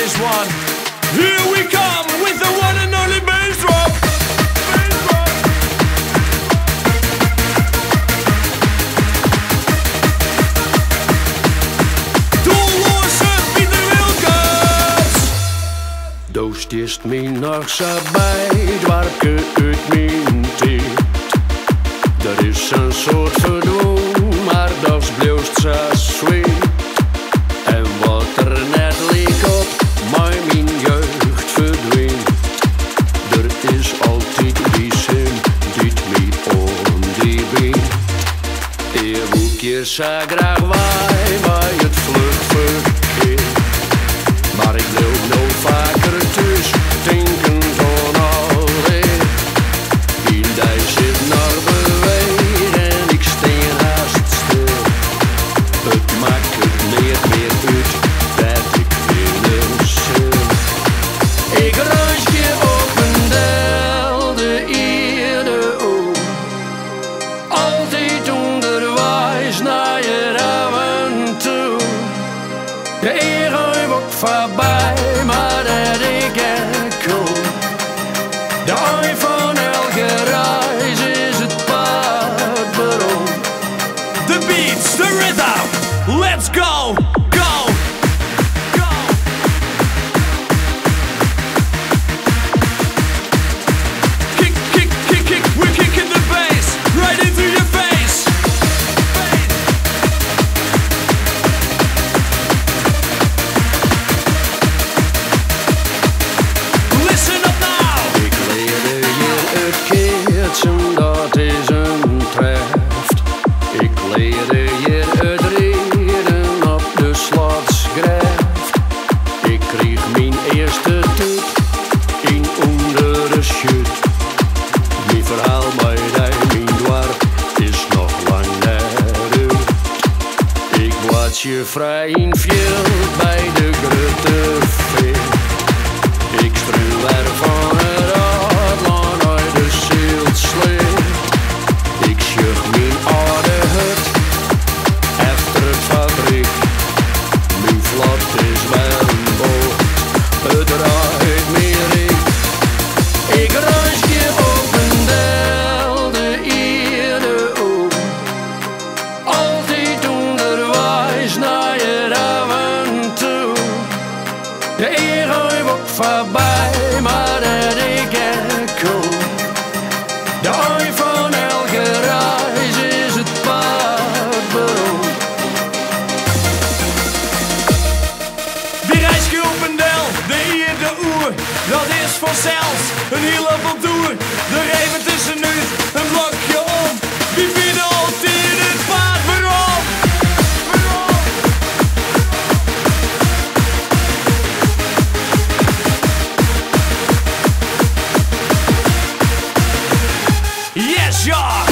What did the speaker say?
this one. Here we come with the one and only bass drop. Du stehst mir noch so weit, warke uit mijn tijd. Er is een soort verdwoen, maar dat blijft zo sweet. En wat er net leek op, maar mijn jeugd verdwijnt. Er is altijd die zin, die mij om die been. Eeuw keer zo graag bij het vluchtverkeer. Maar ik wil nog vaker thuis denken van alweer. Iedereen zit naar bewegen en ik steen haast stil. Het maakt het niet meer uit dat ik willen zil. Ik ruis je op een del de eerde op. Altijd onderwijs naar je avontuur. De eeuw wordt voorbij, maar dat ik er kom. De ei van elke reis is het paard beroemd. The beats, the rhythm, let's go, go, go. Kick, kick, kick, kick, we're kicking the bass right into your face. Listen up now. Ik leerde je het keertje, dat is een treft. Ik leerde je het reden op de slotsgreft. Ik kreeg mijn eerste tip in onder de schut. Mijn verhaal bij mijn dwarp is nog lang net. Ik was je vrij in veel bij de grote veel. Ik struw er van het adlaan uit de zielsleer. Ik schuch mijn oude hut efter het fabriek. Mijn vlot is wel een boot, het draait meer ik. Ik ruis je op een del de eerde op. Altijd onderwijs naar je avontuur. De eeuw wordt voorbij, maar dat ik er kom. De ei van elke reis is het paard beroemd. Die reis je op een del, de eerde oer. Dat is vanzelfs een heel avontuur. De even tussenuit, een blokje om. Wie vinden altijd het paard waarom? Yes, ja!